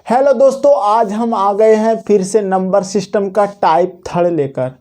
Hello दोस्तों, आज हम आ गए हैं फिर से नंबर सिस्टम का टाइप थर्ड लेकर।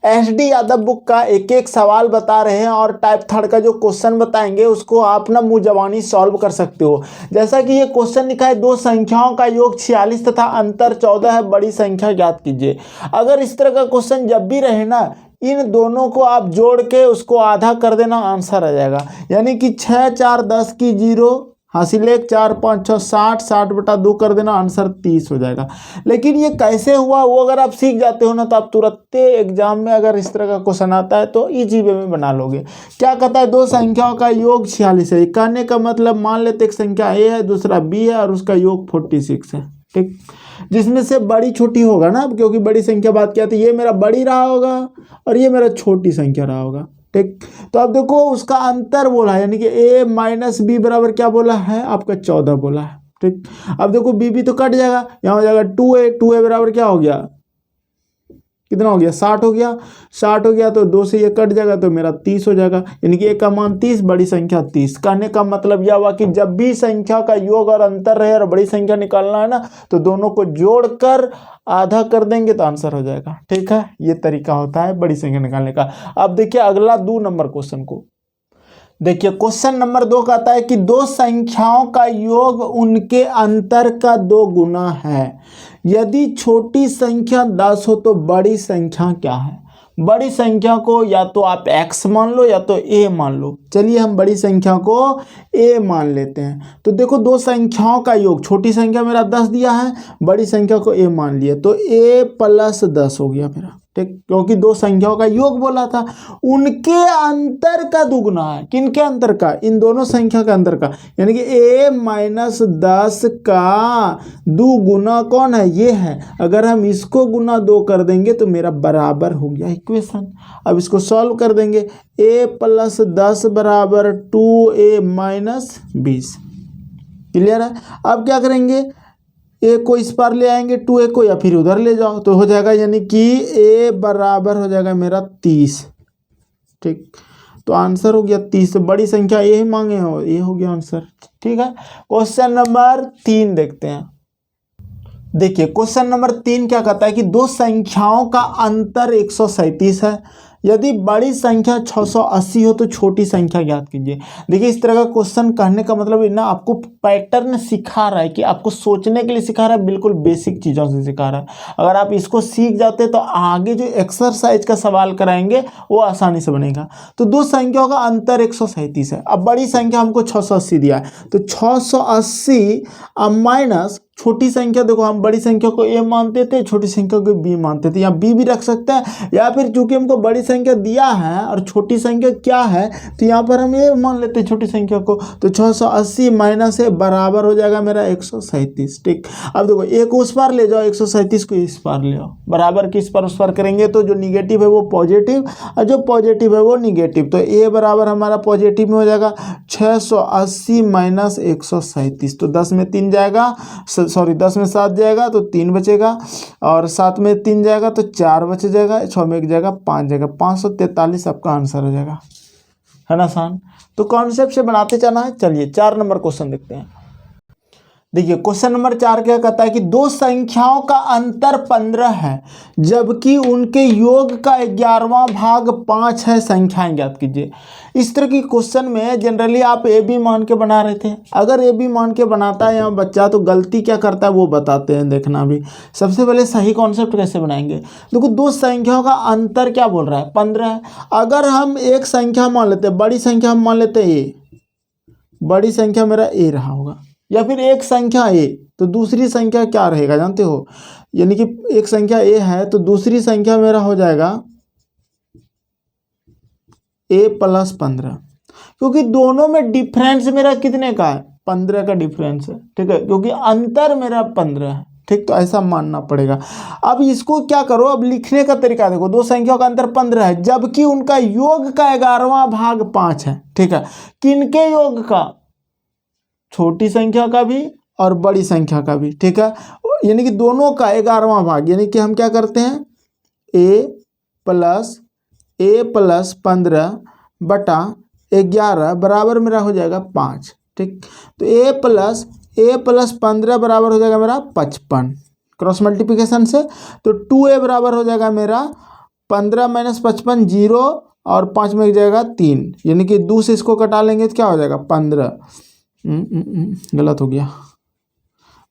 एसडी यादव बुक का एक एक सवाल बता रहे हैं और टाइप थर्ड का जो क्वेश्चन बताएंगे उसको आप ना मुंह जबानी सॉल्व कर सकते हो। जैसा कि ये क्वेश्चन लिखा है, दो संख्याओं का योग 46 तथा अंतर 14 है, बड़ी संख्या ज्ञात कीजिए। अगर इस तरह का क्वेश्चन जब भी रहे ना, इन दोनों को आप जोड़ के उसको आधा कर देना, आंसर आ जाएगा। यानी कि 6 4 10 की 0 हासिल 1 4 5 6 60 60 बटा 2 कर देना, आंसर 30 हो जाएगा। लेकिन ये कैसे हुआ वो अगर आप सीख जाते हो ना, तो आप तुरंत एग्जाम में अगर इस तरह का क्वेश्चन आता है तो इजी वे में बना लोगे। क्या कहता है, दो संख्याओं का योग 46 है। कहने का मतलब, मान लेते एक संख्या ए है, दूसरा बी है और उसका योग 46 है। ठीक, जिसमें से बड़ी छोटी होगा ना, क्योंकि बड़ी संख्या बात क्या थी, ये मेरा बड़ी रहा होगा और ये मेरा छोटी संख्या रहा होगा। ठीक, तो अब देखो उसका अंतर बोला है, यानी कि a माइनस बी बराबर क्या बोला है आपका 14 बोला है। ठीक, अब देखो बी तो कट जाएगा, यहाँ हो जाएगा 2a बराबर क्या हो गया, कितना हो गया 60 हो गया। 60 हो गया तो 2 से ये कट जाएगा तो मेरा 30 हो जाएगा, यानी कि a का मान 30, बड़ी संख्या 30। कहने का मतलब यह हुआ कि जब भी संख्या का योग और अंतर रहे और बड़ी संख्या निकालना है ना, तो दोनों को जोड़कर आधा कर देंगे तो आंसर हो जाएगा। ठीक है, ये तरीका होता है बड़ी संख्या निकालने का। अब देखिए अगला 2 नंबर क्वेश्चन को देखिए। क्वेश्चन नंबर 2 कहता है कि दो संख्याओं का योग उनके अंतर का 2 गुना है। यदि छोटी संख्या 10 हो तो बड़ी संख्या क्या है। बड़ी संख्या को या तो आप x मान लो या तो a मान लो। चलिए हम बड़ी संख्या को a मान लेते हैं। तो देखो दो संख्याओं का योग, छोटी संख्या मेरा 10 दिया है, बड़ी संख्या को a मान लिया, तो a प्लस 10 हो गया मेरा। ठीक, क्योंकि दो संख्याओं का योग बोला था, उनके अंतर का दुगुना है। किनके अंतर का, इन दोनों संख्या का अंतर का, यानी कि a माइनस 10 का दुगुना कौन है, ये है। अगर हम इसको गुना 2 कर देंगे तो मेरा बराबर हो गया इक्वेशन। अब इसको सॉल्व कर देंगे, a प्लस 10 बराबर 2a माइनस 20। क्लियर है। अब क्या करेंगे, ए को इस पार ले आएंगे 2a को, या फिर उधर ले जाओ तो हो जाएगा, यानी कि a बराबर हो जाएगा मेरा 30। ठीक, तो आंसर हो गया 30। बड़ी संख्या ये ही मांगे हो, ये हो गया आंसर। ठीक है, क्वेश्चन नंबर 3 देखते हैं। देखिए क्वेश्चन नंबर 3 क्या कहता है कि दो संख्याओं का अंतर 137 है। यदि बड़ी संख्या 680 हो तो छोटी संख्या ज्ञात कीजिए। देखिए इस तरह का क्वेश्चन कहने का मतलब ना, आपको पैटर्न सिखा रहा है कि आपको सोचने के लिए सिखा रहा है, बिल्कुल बेसिक चीज़ों से सिखा रहा है। अगर आप इसको सीख जाते तो आगे जो एक्सरसाइज का सवाल कराएंगे वो आसानी से बनेगा। तो दो संख्याओं का अंतर 137 है। अब बड़ी संख्या हमको 680 दिया है, तो 680 माइनस छोटी संख्या, देखो हम बड़ी संख्या को a मानते थे, छोटी संख्या को b मानते थे, यहाँ b भी रख सकते हैं, या फिर चूंकि हमको बड़ी संख्या दिया है और छोटी संख्या क्या है तो यहाँ पर हम a मान लेते हैं छोटी संख्या को। तो 680 माइनस a बराबर हो जाएगा मेरा 137। ठीक, अब देखो a को उस पार ले जाओ, 137 को इस पार ले आओ, बराबर किस पर उस पार करेंगे तो जो निगेटिव है वो पॉजिटिव और जो पॉजिटिव है वो निगेटिव। तो a बराबर हमारा पॉजिटिव में हो जाएगा 680 माइनस 137। तो 10 में 3 जाएगा, सॉरी 10 में 7 जाएगा तो 3 बचेगा, और 7 में 3 जाएगा तो 4 बच जाएगा, 6 में 1 जाएगा 5 जाएगा, 543 आपका आंसर हो जाएगा। है ना आसान। तो कॉन्सेप्ट से बनाते जाना है। चलिए 4 नंबर क्वेश्चन देखते हैं। देखिए क्वेश्चन नंबर 4 क्या कहता है कि दो संख्याओं का अंतर 15 है, जबकि उनके योग का 11वां भाग 5 है, संख्याएं ज्ञात कीजिए। इस तरह की क्वेश्चन में जनरली आप ए बी मान के बना रहे थे। अगर ए बी मान के बनाता है यहाँ बच्चा तो गलती क्या करता है वो बताते हैं, देखना भी। सबसे पहले सही कॉन्सेप्ट कैसे बनाएंगे, देखो दो संख्याओं का अंतर क्या बोल रहा है 15 है। अगर हम एक संख्या मान लेते हैं, बड़ी संख्या हम मान लेते हैं ए, बड़ी संख्या मेरा ए रहा होगा, या फिर एक संख्या ए, तो दूसरी संख्या क्या रहेगा जानते हो, यानी कि एक संख्या ए है तो दूसरी संख्या मेरा हो जाएगा ए प्लस 15, क्योंकि दोनों में डिफरेंस मेरा कितने का है, 15 का डिफरेंस है। ठीक है, क्योंकि अंतर मेरा 15 है। ठीक, तो ऐसा मानना पड़ेगा। अब इसको क्या करो, अब लिखने का तरीका देखो, दो संख्याओं का अंतर 15 है, जबकि उनका योग का 11वां भाग 5 है। ठीक है, किनके योग का, छोटी संख्या का भी और बड़ी संख्या का भी। ठीक है, यानी कि दोनों का 11वां भाग, यानी कि हम क्या करते हैं a प्लस 15 बटा 11 बराबर मेरा हो जाएगा 5। ठीक, तो a प्लस a प्लस 15 बराबर हो जाएगा मेरा 55 क्रॉस मल्टीप्लिकेशन से। तो 2a बराबर हो जाएगा मेरा 15 माइनस 55 0 और 5 में एक जाएगा 3, यानी कि 2 से इसको कटा लेंगे तो क्या हो जाएगा 15। गलत हो गया,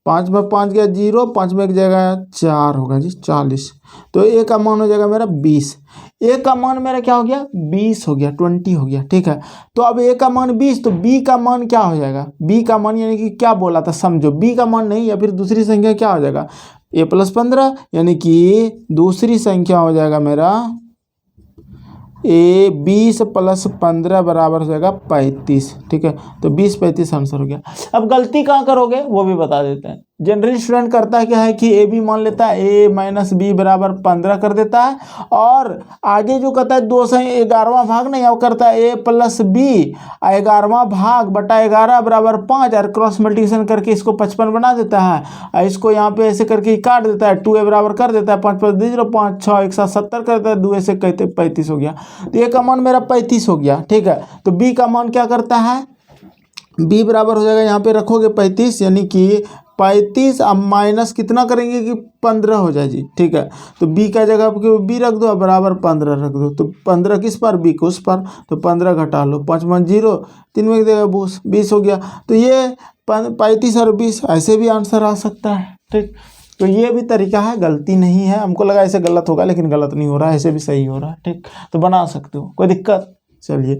5 में 5 गया 0, 5 में एक जाएगा 4 होगा जी 40। तो a का मान हो जाएगा मेरा 20। a का मान मेरा क्या हो गया 20 हो गया, 20 हो गया, ठीक है। तो अब a का मान 20, तो b का मान क्या हो जाएगा, b का मान यानी कि क्या बोला था समझो, b का मान नहीं या फिर दूसरी संख्या क्या हो जाएगा a प्लस 15, यानी कि दूसरी संख्या हो जाएगा मेरा a 20 प्लस 15 बराबर हो जाएगा 35, ठीक है। तो 20 35 आंसर हो गया। अब गलती कहाँ करोगे वो भी बता देते हैं। जनरल स्टूडेंट करता है क्या है कि ए बी मान लेता है, a माइनस बी बराबर 15 कर देता है, और आगे जो कहता है 2 से 11वां भाग नहीं, अब करता है a प्लस बी 11वां भाग बटा 11 बराबर 5, और क्रॉस मल्टीप्लिकेशन करके इसको 55 बना देता है, और इसको यहाँ पे ऐसे करके काट देता है, 2a बराबर कर देता है, 5 5 0 5 6 1 7 70 कर देता है, 2a से कहते 35 हो गया। तो a का मान मेरा 35 हो गया, ठीक है। तो b का मान क्या करता है, b बराबर हो जाएगा, यहाँ पे रखोगे 35, यानी कि 35 अब माइनस कितना करेंगे कि 15 हो जाए जी, ठीक है। तो b का जगह पर b रख दो, बराबर 15 रख दो। तो 15 किस पर, b को उस पर, तो 15 घटा लो, 5 में 0, 3 में देगा 20 हो गया। तो ये 35 और 20 ऐसे भी आंसर आ सकता है, ठीक। तो ये भी तरीका है, गलती नहीं है। हमको लगा ऐसे गलत होगा, लेकिन गलत नहीं हो रहा है, ऐसे भी सही हो रहा है, ठीक। तो बना सकते हो, कोई दिक्कत। चलिए,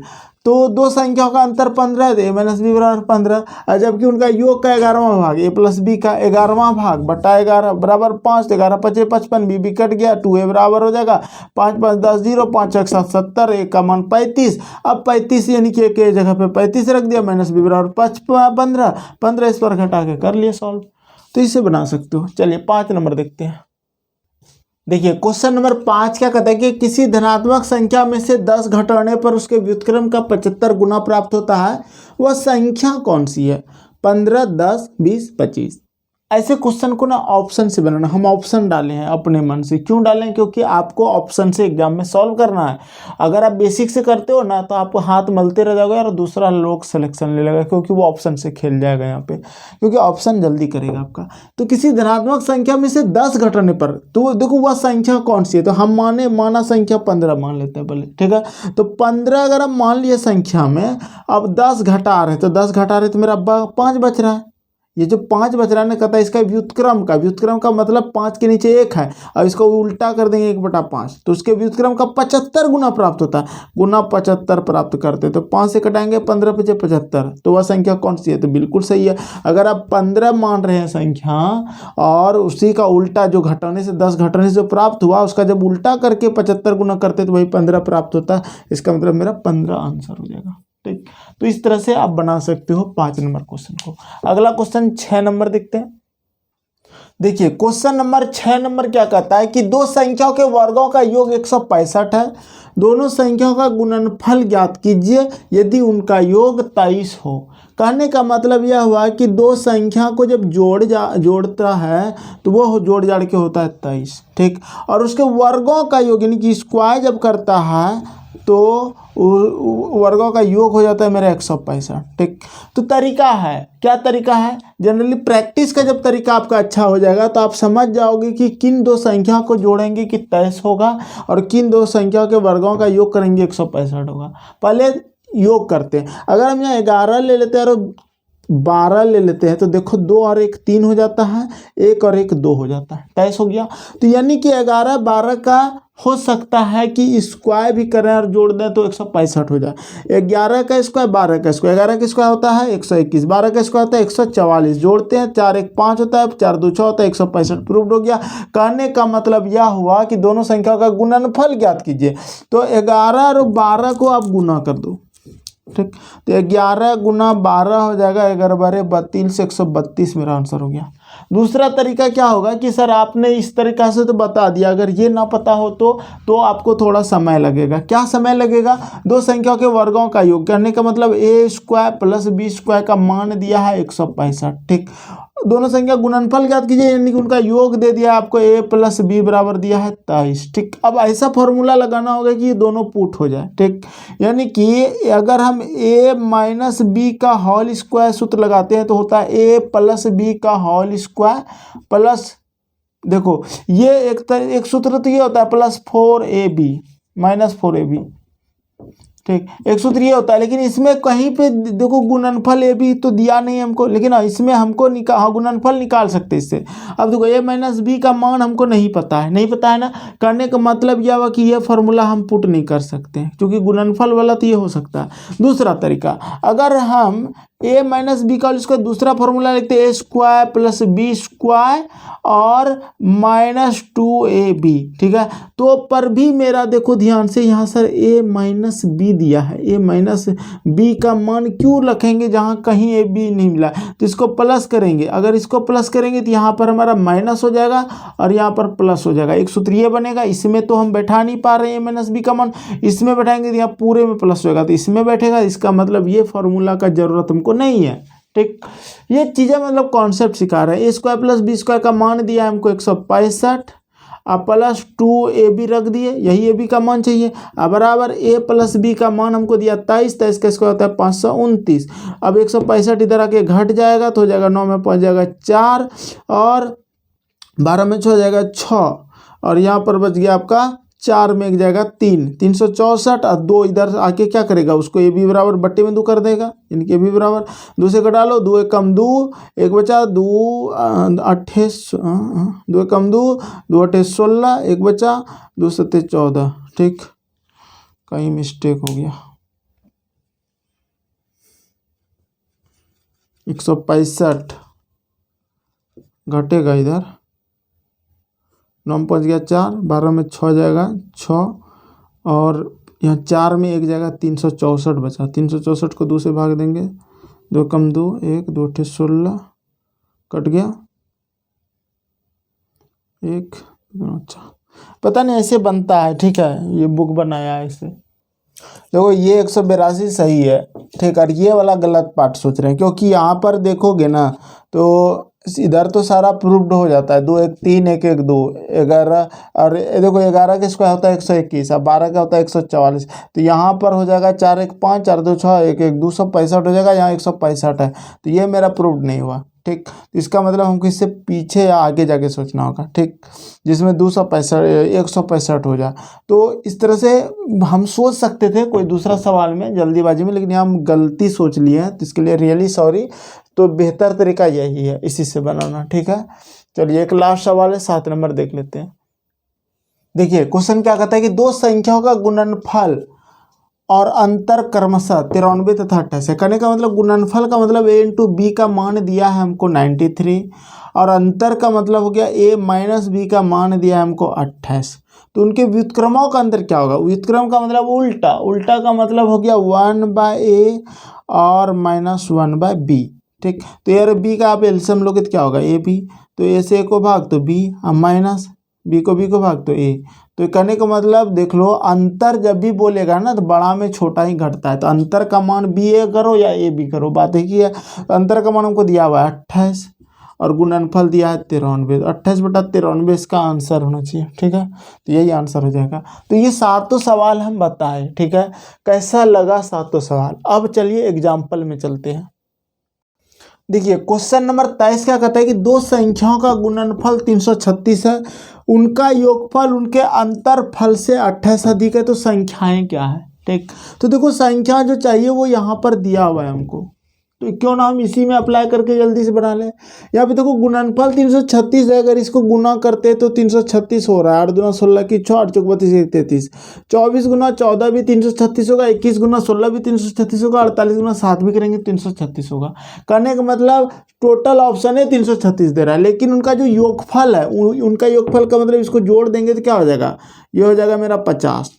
तो दो संख्याओं का अंतर 15 है, a माइनस बी बराबर 15, जबकि उनका योग का 11वां भाग a प्लस बी का 11वां भाग बटा 11 बराबर 5, 11 5 55, b कट गया, 2a बराबर हो जाएगा 5 5 10 0 5 1 7 70, a का मान 35। अब 35 यानी कि एक जगह पे 35 रख दिया, माइनस बी बराबर 15 इस पर घटा के कर लिए सॉल्व। तो इसे बना सकते हो। चलिए 5 नंबर देखते हैं। देखिए क्वेश्चन नंबर 5 क्या कहता है कि किसी धनात्मक संख्या में से 10 घटाने पर उसके व्युत्क्रम का 75 गुना प्राप्त होता है, वह संख्या कौन सी है। 15 10 20 25। ऐसे क्वेश्चन को ना ऑप्शन से बनाना। हम ऑप्शन डाले हैं अपने मन से। क्यों डालें, क्योंकि आपको ऑप्शन से एग्जाम में सॉल्व करना है। अगर आप बेसिक से करते हो ना तो आपको हाथ मलते रह जाओगे और दूसरा लोग सिलेक्शन ले लेगा, क्योंकि वो ऑप्शन से खेल जाएगा यहाँ पे, क्योंकि ऑप्शन जल्दी करेगा आपका। तो किसी धनात्मक संख्या में से 10 घटाने पर, तो देखो वह संख्या कौन सी है। तो हम माना संख्या 15 मान लेते हैं पहले, ठीक है। तो 15 अगर हम मान लिए संख्या में, अब 10 घटा रहे, तो 10 घटा रहे तो मेरा 5 बच रहा है। ये जो 5 बच रहा है ना, कहता है इसका व्युत्क्रम का मतलब 5 के नीचे 1 है, और इसको उल्टा कर देंगे 1/5, तो उसके व्युत्क्रम का 75 गुना प्राप्त होता है। गुना 75 प्राप्त करते, तो 5 से कटाएंगे 15 × 75, तो वह संख्या कौन सी है। तो बिल्कुल सही है। अगर आप 15 मान रहे हैं संख्या, और उसी का उल्टा जो घटाने से 10 घटाने से जो प्राप्त हुआ, उसका जब उल्टा करके 75 गुना करते तो वही 15 प्राप्त होता है। इसका मतलब मेरा 15 आंसर हो जाएगा, ठीक। तो इस तरह से आप बना सकते हो 5 नंबर क्वेश्चन को। अगला क्वेश्चन 6 नंबर देखते हैं। देखिए क्वेश्चन नंबर 6 नंबर क्या कहता है कि दो संख्याओं के वर्गों का योग 165 है। दोनों संख्याओं का गुणनफल ज्ञात कीजिए यदि उनका योग 23 हो। कहने का मतलब यह हुआ कि दो संख्या को जब जोड़ता है तो वो जोड़ जाड़ के होता है 23, ठीक। और उसके वर्गों का योग यानी कि स्क्वायर जब करता है तो वर्गों का योग हो जाता है मेरा 165, ठीक। तो तरीका है, क्या तरीका है। जनरली प्रैक्टिस का जब तरीका आपका अच्छा हो जाएगा तो आप समझ जाओगे कि किन दो संख्या को जोड़ेंगे कि 23 होगा, और किन दो संख्या के वर्गों का योग करेंगे 165 होगा। पहले योग करते हैं। अगर हम यहाँ 11 ले लेते हैं और 12 ले लेते हैं, तो देखो 2 और 1 3 हो जाता है, 1 और 1 2 हो जाता है, 23 हो गया। तो यानी कि 11 12 का हो सकता है कि स्क्वायर भी करें और जोड़ दें तो 165 हो जाए। 11 का स्क्वायर 12 का स्क्वायर, 11 का स्क्वायर होता है 121, 12 का स्क्वायर होता है 144, जोड़ते हैं 4 1 5 होता है, 4 2 6 होता है, 165 प्रूव्ड हो गया। कहने का मतलब यह हुआ कि दोनों संख्याओं का गुणनफल ज्ञात कीजिए। तो 11 और 12 को आप गुना कर दो, ठीक। तो 11 गुना 12 हो जाएगा 11 12 32, 132 मेरा आंसर हो गया। दूसरा तरीका क्या होगा कि सर आपने इस तरीका से तो बता दिया, अगर ये ना पता हो तो आपको थोड़ा समय लगेगा। क्या समय लगेगा, दो संख्याओं के वर्गों का योग करने का मतलब a² + b² का मान दिया है 165, ठीक। दोनों संख्या गुणनफल ज्ञात कीजिए, यानी कि उनका योग दे दिया आपको, a प्लस बी बराबर दिया है 23। ठीक, अब ऐसा फॉर्मूला लगाना होगा कि ये दोनों पुट हो जाए। ठीक, यानी कि अगर हम a माइनस बी का होल स्क्वायर सूत्र लगाते हैं तो होता है a प्लस बी का होल स्क्वायर प्लस, देखो ये एक सूत्र तो ये होता है प्लस 4ab माइनस 4ab। ठीक, एक सूत्र ये होता है, लेकिन इसमें कहीं पे देखो गुणनफल ए भी तो दिया नहीं हमको, लेकिन इसमें हमको गुणनफल निकाल सकते इससे। अब देखो a माइनस बी का मान हमको नहीं पता है, नहीं पता है ना, करने का मतलब यह हुआ कि ये फॉर्मूला हम पुट नहीं कर सकते क्योंकि गुणनफल वाला तो ये हो सकता है। दूसरा तरीका, अगर हम a माइनस बी का इसका दूसरा फॉर्मूला लिखते हैं a square plus b square और माइनस 2ab। ठीक है, तो पर भी मेरा देखो ध्यान से यहाँ सर a माइनस बी दिया है, a माइनस बी का मान क्यों रखेंगे जहाँ कहीं a b नहीं मिला, तो इसको प्लस करेंगे। अगर इसको प्लस करेंगे तो यहाँ पर हमारा माइनस हो जाएगा और यहाँ पर प्लस हो जाएगा। एक सूत्र ये बनेगा, इसमें तो हम बैठा नहीं पा रहे हैं a माइनस बी का मान, इसमें बैठाएंगे तो यहाँ पूरे में प्लस होगा तो इसमें बैठेगा। इसका मतलब ये फॉर्मूला का जरूरत हमको नहीं है। ठीक, ये चीजें मतलब कॉन्सेप्ट सिखा रहे हैं। a square plus b square का मान दिया है हमको 165 अब प्लस 2ab रख दिए, यही ab का मान चाहिए। अब बराबर a प्लस b का मान हमको दिया 23, 23 का स्क्वायर होता है 529। अब 165 इधर आके घट जाएगा तो हो जाएगा 9 में पहुंच जाएगा 4 और 12 में 6 हो जाएगा 6 और यहाँ पर बच गया आपका 4 में एक जाएगा 364 और 2 इधर आके क्या करेगा, उसको ए बी बराबर बट्टे में 2 कर देगा, यानी कि ए बी बराबर 2 से घटा लो, 2 एक कम 2 एक बचा 2 8 2 एक कम 2 2 8 16 एक बचा 2 7 14। ठीक, कहीं मिस्टेक हो गया, 165 घटेगा इधर 9 में पहुँच गया 4, 12 में 6 जाएगा 6 और यहाँ 4 में एक जाएगा 364 बचा, 364 को 2 से भाग देंगे, 2 कम 2 1 2 8 16 कट गया 1 अच्छा, पता नहीं ऐसे बनता है। ठीक है, ये बुक बनाया है इसे, देखो ये 182 सही है। ठीक, और ये वाला गलत पार्ट सोच रहे हैं क्योंकि यहाँ पर देखोगे ना तो इधर तो सारा प्रूव्ड हो जाता है, 2 1 3 1 1 2 11 और देखो 11 का स्क्वायर होता है 121 और 12 का होता है 144, तो यहाँ पर हो जाएगा 4 1 5 4 2 6 1 1 265 हो जाएगा, यहाँ 165 है, तो ये मेरा प्रूव्ड नहीं हुआ। ठीक, इसका मतलब हमको इससे पीछे या आगे जाके सोचना होगा। ठीक, जिसमें 165 हो जाए, तो इस तरह से हम सोच सकते थे कोई दूसरा सवाल में जल्दीबाजी में, लेकिन यहाँ हम गलती सोच लिए हैं, तो इसके लिए रियली सॉरी। तो बेहतर तरीका यही है इसी से बनाना। ठीक है, चलिए एक लास्ट सवाल है, 7 नंबर देख लेते हैं। देखिए क्वेश्चन क्या कहता है कि दो संख्याओं का गुणनफल और अंतर क्रमशः 93 तथा 28 है। करने का मतलब गुणनफल का मतलब a इंटू बी का मान दिया है हमको 93 और अंतर का मतलब हो गया a माइनस बी का मान दिया है हमको 28। तो उनके व्युत्क्रमों का अंतर क्या होगा, व्युत्क्रम का मतलब उल्टा, उल्टा का मतलब हो गया 1/a और -1/b। ठीक, तो यार b का आप एलसीएम लोगे तो क्या होगा ए बी, तो a से a को भाग तो b और माइनस b को भाग तो a। तो करने का मतलब देख लो, अंतर जब भी बोलेगा ना तो बड़ा में छोटा ही घटता है, तो अंतर का मान बी ए करो या ए बी करो, बात है कि अंतर का मान हमको दिया हुआ है 28 और गुणनफल दिया है 93, 28/93 इसका आंसर होना चाहिए। ठीक है, तो यही आंसर हो जाएगा। तो ये 7 सवाल हम बताए। ठीक है, कैसा लगा 7 सवाल। अब चलिए एग्जाम्पल में चलते हैं। देखिए क्वेश्चन नंबर 23 क्या कहता है कि दो संख्याओं का गुणनफल 336 है, उनका योगफल उनके अंतरफल से 28 अधिक है, तो संख्याएं क्या है। ठीक, तो देखो संख्या जो चाहिए वो यहाँ पर दिया हुआ है हमको, तो क्यों ना हम इसी में अप्लाई करके जल्दी से बना लें। यहाँ पे देखो गुणनफल 336 है, अगर इसको गुना करते तो 336 हो रहा है, 8 दूना 16 की 6 8 चौक 32 1 33, 24 गुना 14 भी 336 होगा, 21 गुना 16 भी 336 होगा, 48 गुना 7 भी करेंगे 336 होगा। करने का मतलब टोटल ऑप्शन है 336 दे रहा है, लेकिन उनका जो योगफल है उनका योगफल का मतलब इसको जोड़ देंगे तो क्या हो जाएगा, ये हो जाएगा मेरा 50,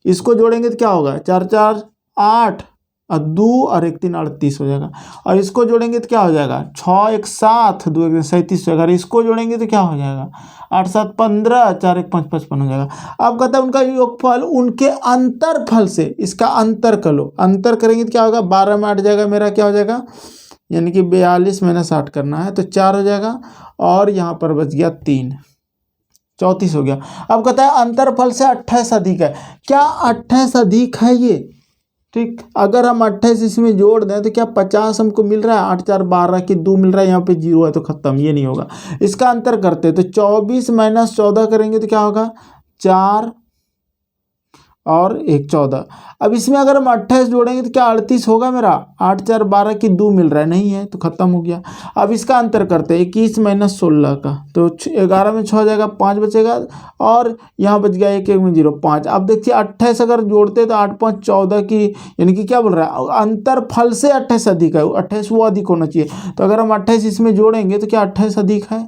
इसको जोड़ेंगे तो क्या होगा 4 4 8 और 2 और 1 3 38 हो जाएगा, और इसको जोड़ेंगे तो क्या हो जाएगा 6 1 7 2 1 37 हो जाएगा, इसको जोड़ेंगे तो क्या हो जाएगा 8 7 15 4 1 5 55 हो जाएगा। अब कहता है उनका योगफल उनके अंतरफल से, इसका अंतर कर लो, अंतर करेंगे तो क्या होगा 12 में 8 जाएगा मेरा क्या हो जाएगा यानी कि 42 माइनस 8 करना है तो 4 हो जाएगा, और यहाँ पर बच गया 3, 34 हो गया। अब कहता है अंतरफल से 28 अधिक है। क्या 28 अधिक है ये? ठीक, अगर हम 28 इसमें जोड़ दें तो क्या 50 हमको मिल रहा है? 8 4 12 की 2 मिल रहा है, यहाँ पे 0 है तो खत्म, ये नहीं होगा। इसका अंतर करते हैं तो 24 माइनस 14 करेंगे तो क्या होगा? 4 और 1 14। अब इसमें अगर हम 28 जोड़ेंगे तो क्या 38 होगा मेरा? 8 4 12 की 2 मिल रहा है, नहीं है तो खत्म हो गया। अब इसका अंतर करते हैं 21 माइनस 16 का, तो 11 में 6 हो जाएगा, 5 बचेगा, और यहाँ बच गया 1 1 में 0 5। अब देखिए 28 अगर जोड़ते तो 8 5 14 की, यानी कि क्या बोल रहा है? अंतर फल से 28 अधिक है, 28 वो अधिक होना चाहिए। तो अगर हम 28 इसमें जोड़ेंगे तो क्या 28 अधिक है?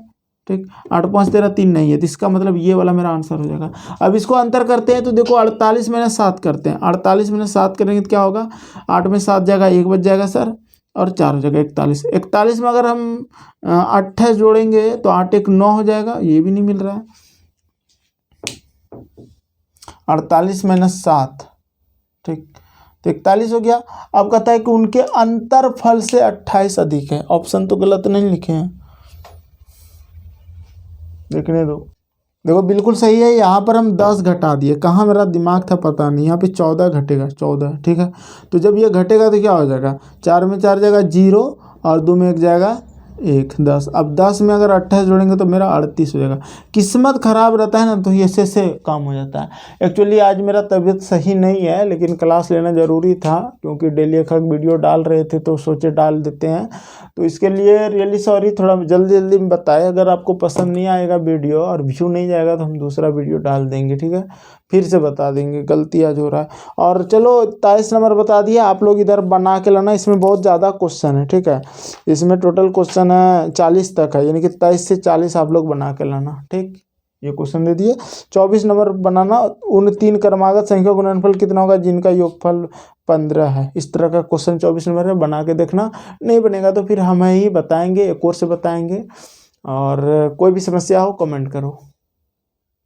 ठीक, 8 5 13 3 नहीं है, तो इसका मतलब ये वाला मेरा आंसर हो जाएगा। अब इसको अंतर करते हैं तो देखो 48 माइनस 7 करते हैं, 48 माइनस 7 करेंगे तो क्या होगा? 8 में 7 जाएगा, 1 बच जाएगा सर, और 4 हो जाएगा 41। 41 में अगर हम 28 जोड़ेंगे तो 8 1 9 हो जाएगा, ये भी नहीं मिल रहा है। 48 माइनस 7, ठीक, तो 41 हो गया। अब कहता है कि उनके अंतर फल से 28 अधिक है। ऑप्शन तो गलत नहीं लिखे हैं, देखने दो। देखो बिल्कुल सही है, यहाँ पर हम 10 घटा दिए, कहाँ मेरा दिमाग था पता नहीं, यहाँ पे 14 घटेगा, 14, ठीक है। तो जब ये घटेगा तो क्या हो जाएगा? 4 में 4 जाएगा 0, और 2 में 1 जाएगा 1, 10। अब 10 में अगर 28 जोड़ेंगे तो मेरा 38 हो जाएगा। किस्मत खराब रहता है ना तो ये ऐसे काम हो जाता है। एक्चुअली आज मेरा तबीयत सही नहीं है, लेकिन क्लास लेना ज़रूरी था, क्योंकि डेली एक वीडियो डाल रहे थे तो सोचे डाल देते हैं। तो इसके लिए रियली सॉरी, थोड़ा जल्दी जल्दी में बताए। अगर आपको पसंद नहीं आएगा वीडियो और व्यू नहीं जाएगा तो हम दूसरा वीडियो डाल देंगे, ठीक है। फिर से बता देंगे, गलती आज हो रहा है। और चलो 23 नंबर बता दिया, आप लोग इधर बना के लाना। इसमें बहुत ज़्यादा क्वेश्चन है, ठीक है। इसमें टोटल क्वेश्चन है 40 तक है, यानी कि 23 से 40 आप लोग बना के लाना, ठीक। ये क्वेश्चन दे दिए। 24 नंबर बनाना, उन 3 क्रमागत संख्या का गुणनफल कितना होगा जिनका योगफल 15 है। इस तरह का क्वेश्चन 24 नंबर में बना के देखना। नहीं बनेगा तो फिर हमें ही बताएंगे, एक और से बताएंगे। और कोई भी समस्या हो कमेंट करो।